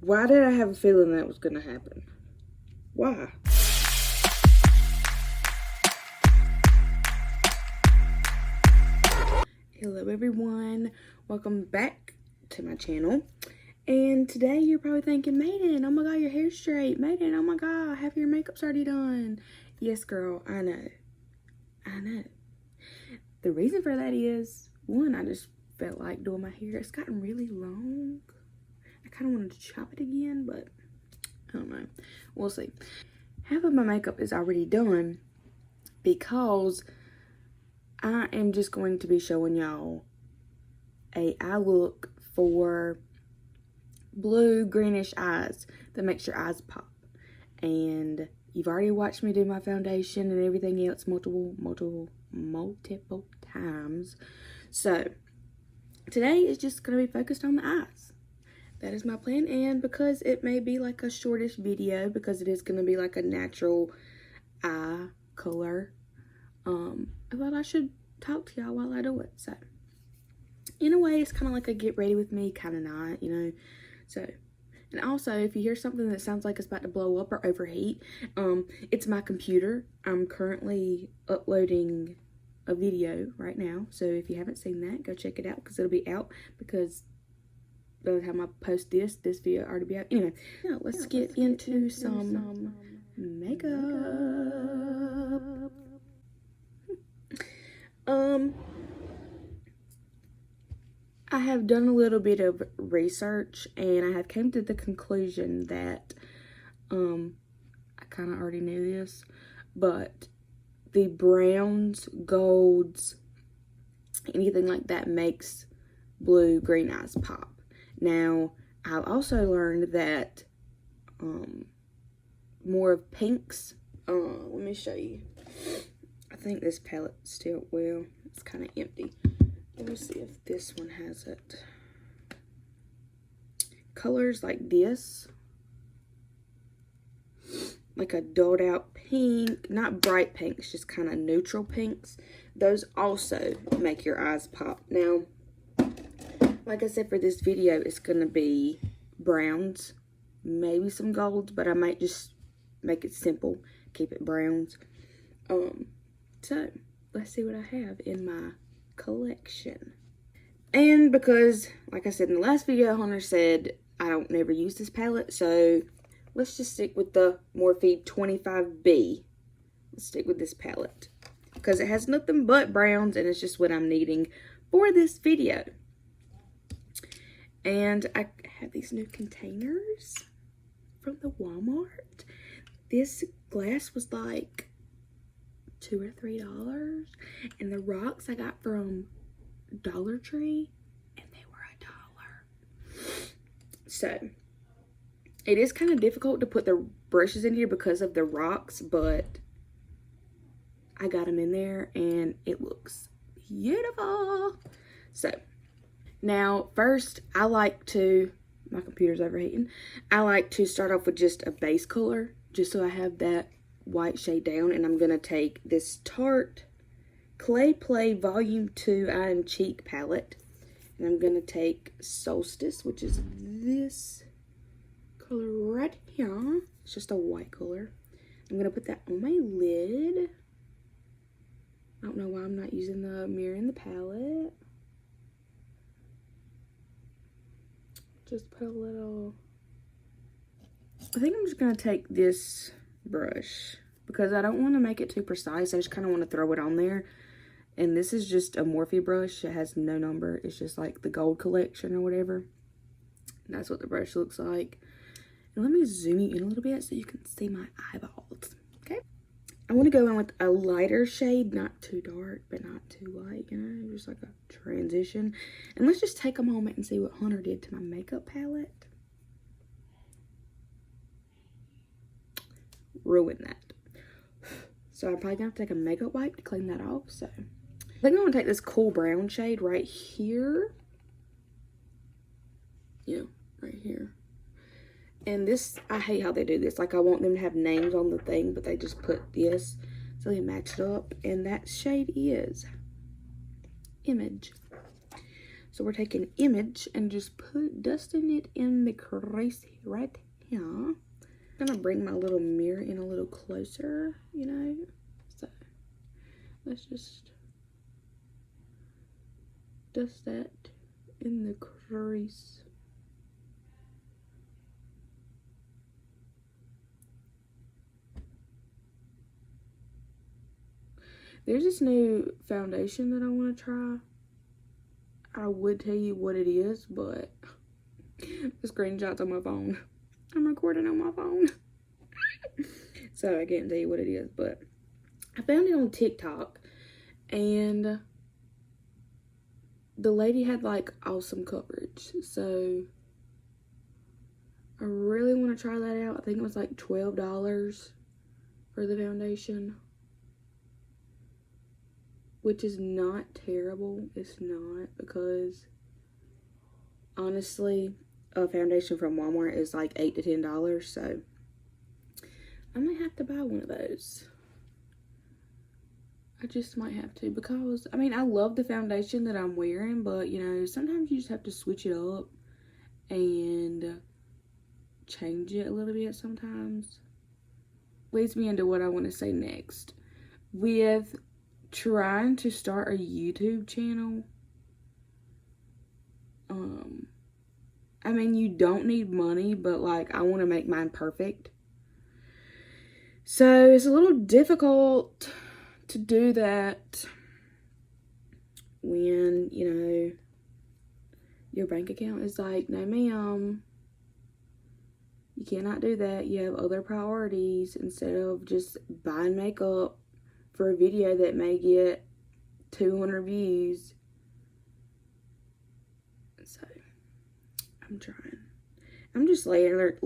Why did I have a feeling that was going to happen? Why? Hello everyone, welcome back to my channel. And today you're probably thinking, Maiden, oh my god, your hair's straight. Maiden, oh my god, half your makeup's already done. Yes girl, I know. The reason for that is, one, I just felt like doing my hair. It's gotten really long. I kind of wanted to chop it again, but I don't know. We'll see. Half of my makeup is already done because I am just going to be showing y'all a eye look for blue greenish eyes that makes your eyes pop. And you've already watched me do my foundation and everything else multiple times. So today is just going to be focused on the eyes. That is my plan, and because it may be like a shortish video, because it is going to be like a natural eye color, I thought I should talk to y'all while I do it. So in a way, it's kind of like a get ready with me, kind of not, you know. So, and also, if you hear something that sounds like it's about to blow up or overheat, it's my computer. I'm currently uploading a video right now, so if you haven't seen that, go check it out, because it'll be out, because by the time I post this video already be out. Anyway, now let's get into some makeup. I have done a little bit of research, and I have came to the conclusion that I kind of already knew this, but the browns, golds, anything like that makes blue green eyes pop. Now, I've also learned that more of pinks. Let me show you. I think this palette still, well, it's kind of empty. Let me see if this one has it. Colors like this, like a dulled out pink, not bright pinks, just kind of neutral pinks. Those also make your eyes pop. Now, like I said, for this video, it's going to be browns, maybe some golds, but I might just make it simple, keep it browns. So, let's see what I have in my collection. And because, like I said in the last video, Hunter said I don't never use this palette, so let's just stick with the Morphe 25B. Let's stick with this palette, because it has nothing but browns, and it's just what I'm needing for this video. And I have these new containers from the Walmart. This glass was like $2 or $3, and the rocks I got from Dollar Tree, and they were $1. So it is kind of difficult to put the brushes in here because of the rocks, but I got them in there and it looks beautiful. So now, first, I like to, my computer's overheating, I like to start off with just a base color, just so I have that white shade down. And I'm going to take this Tarte Clay Play Volume 2 Eye and Cheek palette, and I'm going to take Solstice, which is this color right here. It's just a white color. I'm going to put that on my lid. I don't know why I'm not using the mirror in the palette. Just put a little, I think I'm just going to take this brush because I don't want to make it too precise. I just kind of want to throw it on there. And this is just a Morphe brush. It has no number. It's just like the gold collection or whatever. And that's what the brush looks like. And let me zoom you in a little bit so you can see my eyeballs. Okay. I want to go in with a lighter shade, not too dark, but not too light, you know, just like a transition. And let's just take a moment and see what Hunter did to my makeup palette. Ruin that. So I'm probably going to take a makeup wipe to clean that off. So I think I'm going to take this cool brown shade right here. Yeah, right here. And this, I hate how they do this. Like, I want them to have names on the thing, but they just put this so they match it up. And that shade is Image. So So we're taking image and just dusting it in the crease right here. I'm gonna bring my little mirror in a little closer, you know. So let's just dust that in the crease. There's this new foundation that I want to try. I would tell you what it is, but the screenshot's on my phone. I'm recording on my phone. So I can't tell you what it is, but I found it on TikTok, and the lady had like awesome coverage. So I really want to try that out. I think it was like $12 for the foundation, which is not terrible. It's not, because honestly, a foundation from Walmart is like $8 to $10, so I might have to buy one of those. I just might have to, because I mean, I love the foundation that I'm wearing, but you know, sometimes you just have to switch it up and change it a little bit sometimes. Leads me into what I want to say next. With trying to start a YouTube channel, I mean, you don't need money, but like, I want to make mine perfect. So it's a little difficult to do that when, you know, your bank account is like, no ma'am, you cannot do that. You have other priorities, instead of just buying makeup for a video that may get 200 views. So I'm trying. I'm just layering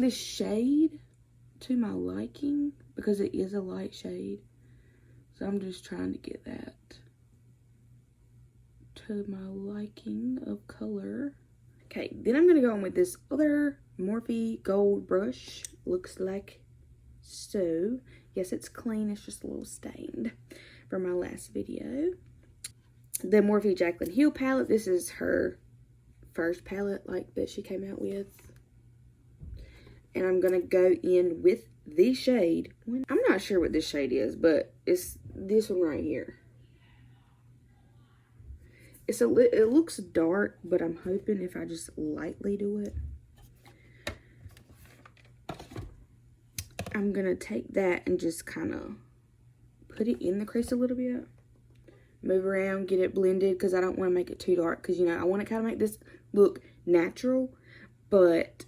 the shade to my liking, because it is a light shade. So I'm just trying to get that to my liking of color. Okay, then I'm gonna go in with this other Morphe gold brush. Looks like so. Yes, it's clean, it's just a little stained from my last video. The Morphe Jaclyn Hill palette. This is her first palette like that she came out with. And I'm gonna go in with the shade. I'm not sure what this shade is, but it's this one right here. It looks dark, but I'm hoping if I just lightly do it. I'm gonna take that and just kind of put it in the crease a little bit. Move around, get it blended, because I don't want to make it too dark, because, you know, I want to kind of make this look natural, but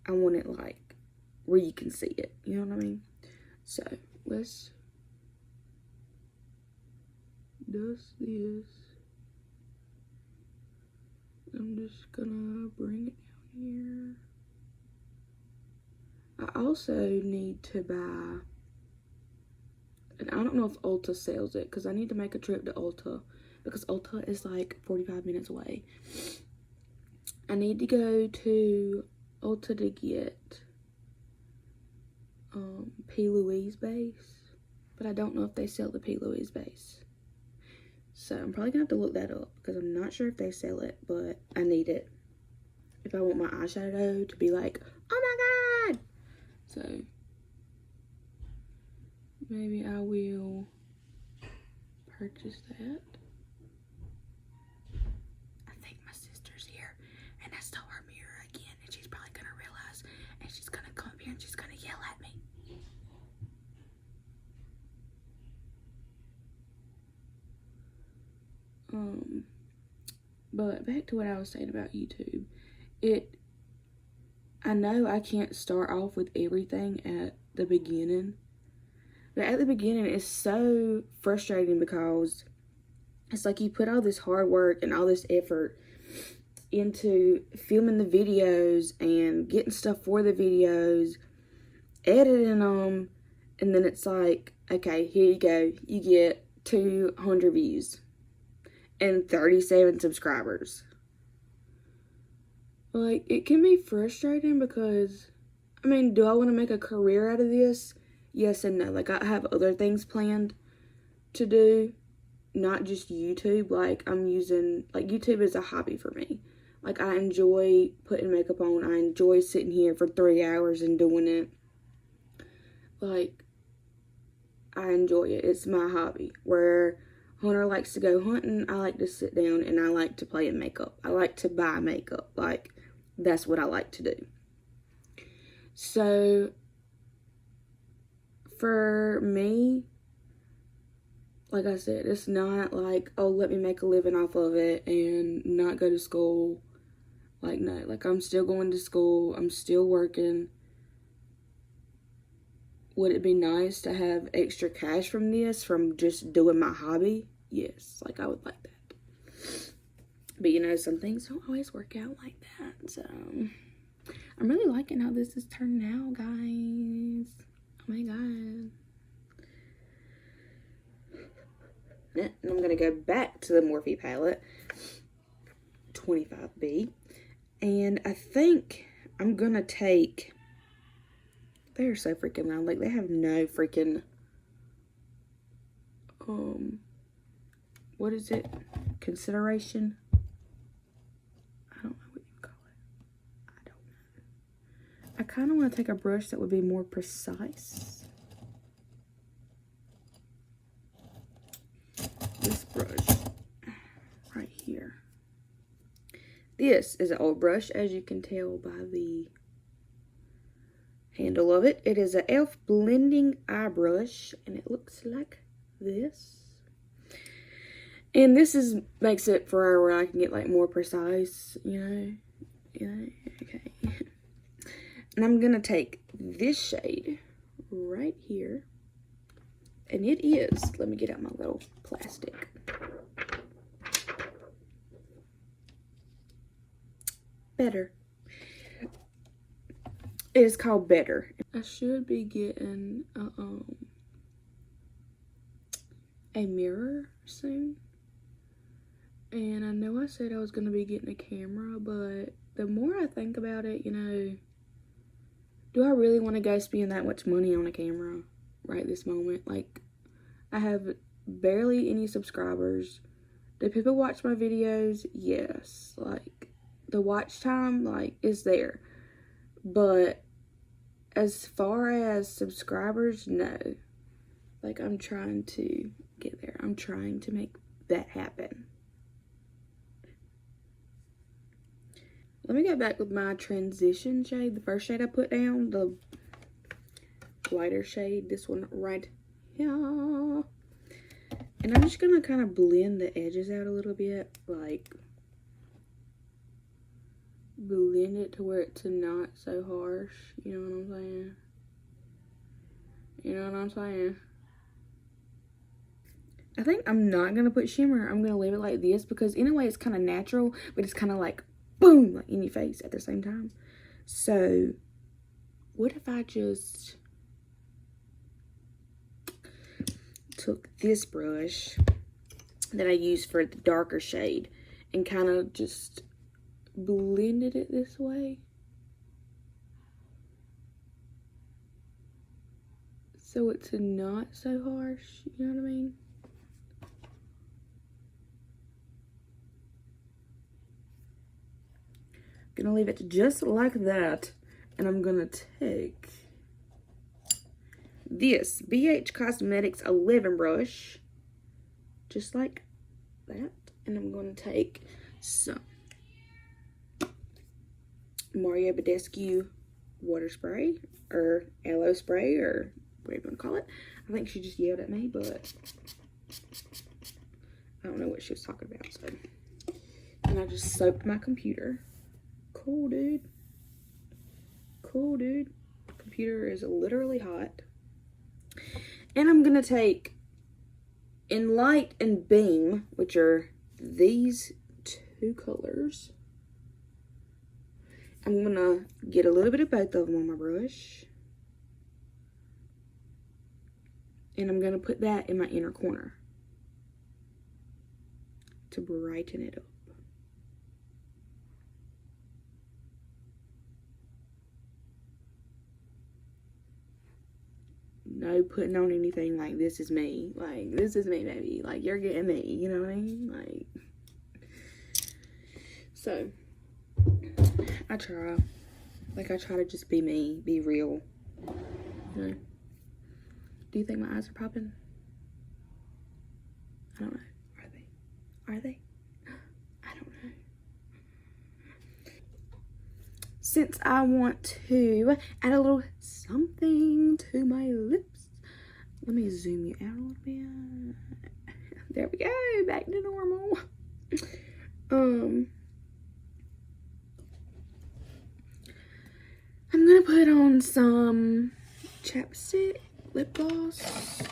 I want it like where you can see it, you know what I mean? So let's dust this. I'm just gonna bring it down here. I also need to buy, and I don't know if Ulta sells it, because I need to make a trip to Ulta, because Ulta is like 45 minutes away. I need to go to Ulta to get P. Louise base, but I don't know if they sell the P. Louise base. So I'm probably gonna have to look that up, because I'm not sure if they sell it, but I need it if I want my eyeshadow to be like, oh my god. So maybe I will purchase that. I think my sister's here, and I stole her mirror again, and she's probably gonna realize, and she's gonna come up here and she's gonna yell at me. But back to what I was saying about YouTube. I know I can't start off with everything at the beginning, but at the beginning it's so frustrating, because it's like you put all this hard work and all this effort into filming the videos and getting stuff for the videos, editing them, and then it's like, okay, here you go, you get 200 views and 37 subscribers. Like, it can be frustrating, because, I mean, do I want to make a career out of this? Yes and no. Like, I have other things planned to do not just YouTube. Like, I'm using, like, YouTube is a hobby for me. Like, I enjoy putting makeup on. I enjoy sitting here for 3 hours and doing it. Like, I enjoy it. It's my hobby. Where Hunter likes to go hunting, I like to sit down and I like to play in makeup. I like to buy makeup. Like, that's what I like to do. So, for me, like I said, it's not like, oh, let me make a living off of it and not go to school. Like, no. Like, I'm still going to school. I'm still working. Would it be nice to have extra cash from this, from just doing my hobby? Yes, like, I would like that. But, you know, some things don't always work out like that. So, I'm really liking how this is turning out, guys. Oh, my God. And I'm going to go back to the Morphe palette, 25B. And I think I'm going to take... They're so freaking loud. Like, they have no freaking, what is it? Consideration? I don't know what you call it. I don't know. I kind of want to take a brush that would be more precise. This brush right here. This is an old brush, as you can tell by the handle of it. It is an e.l.f. blending eye brush, and it looks like this. And this makes it for where I can get like more precise, you know. Okay. And I'm gonna take this shade right here, and it is, let me get out my little plastic. Better. It is called Better. I should be getting a mirror soon. And I know I said I was going to be getting a camera, but the more I think about it, you know, do I really want to go spend that much money on a camera right this moment? Like, I have barely any subscribers. Do people watch my videos? Yes. Like, the watch time, like, is there. But as far as subscribers, no. Like, I'm trying to get there. I'm trying to make that happen. Let me get back with my transition shade. The first shade I put down, the lighter shade, this one right here. And I'm just gonna kind of blend the edges out a little bit. Like, blend it to where it's not so harsh. You know what I'm saying? You know what I'm saying? I think I'm not going to put shimmer. I'm going to leave it like this because in a way it's kind of natural, but it's kind of like boom, like in your face at the same time. So what if I just took this brush that I used for the darker shade and kind of just blended it this way, so it's not so harsh, you know what I mean? Gonna leave it just like that, and I'm gonna take this BH Cosmetics 11 brush, just like that, and I'm gonna take some Mario Badescu water spray, or aloe spray, or whatever you want to call it. I think she just yelled at me, but I don't know what she was talking about, so. And I just soaked my computer. Cool, dude. Cool, dude. Computer is literally hot. And I'm gonna take Enlight and Beam, which are these two colors. I'm gonna get a little bit of both of them on my brush. And I'm gonna put that in my inner corner to brighten it up. no putting on anything. Like, this is me. Like, this is me, baby. Like, you're getting me. You know what I mean? Like, so, I try. Like, I try to just be me. Be real. You know? Do you think my eyes are popping? I don't know. Are they? Are they? I don't know. Since I want to add a little something to my lips, let me zoom you out a little bit. There we go, back to normal. I'm gonna put on some chapstick, lip gloss,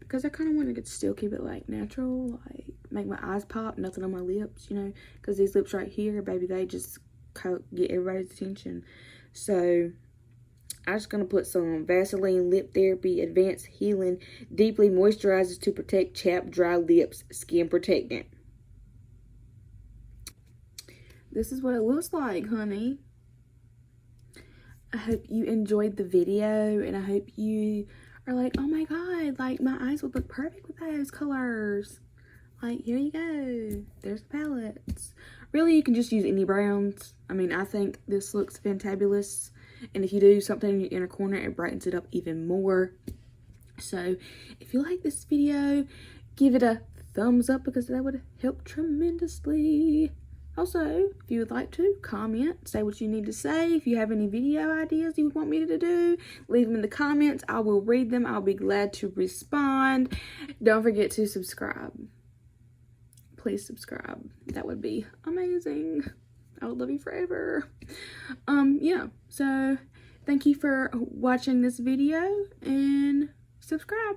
because I kind of want to still keep it like natural, like make my eyes pop, nothing on my lips, you know, because these lips right here, baby, they just get everybody's attention. So I'm just gonna put some Vaseline Lip Therapy Advanced Healing Deeply Moisturizes to Protect Chapped Dry Lips Skin Protectant. This is what it looks like, honey. I hope you enjoyed the video, and I hope you are like, oh my god, like my eyes would look perfect with those colors. Like, here you go. There's the palettes. Really, you can just use any browns. I mean, I think this looks fantabulous. And if you do something in your inner corner, it brightens it up even more. So, if you like this video, give it a thumbs up because that would help tremendously. Also, if you would like to, comment, say what you need to say. If you have any video ideas you would want me to do, leave them in the comments. I will read them. I'll be glad to respond. Don't forget to subscribe. Please subscribe. That would be amazing. I would love you forever. Yeah. So, thank you for watching this video and subscribe.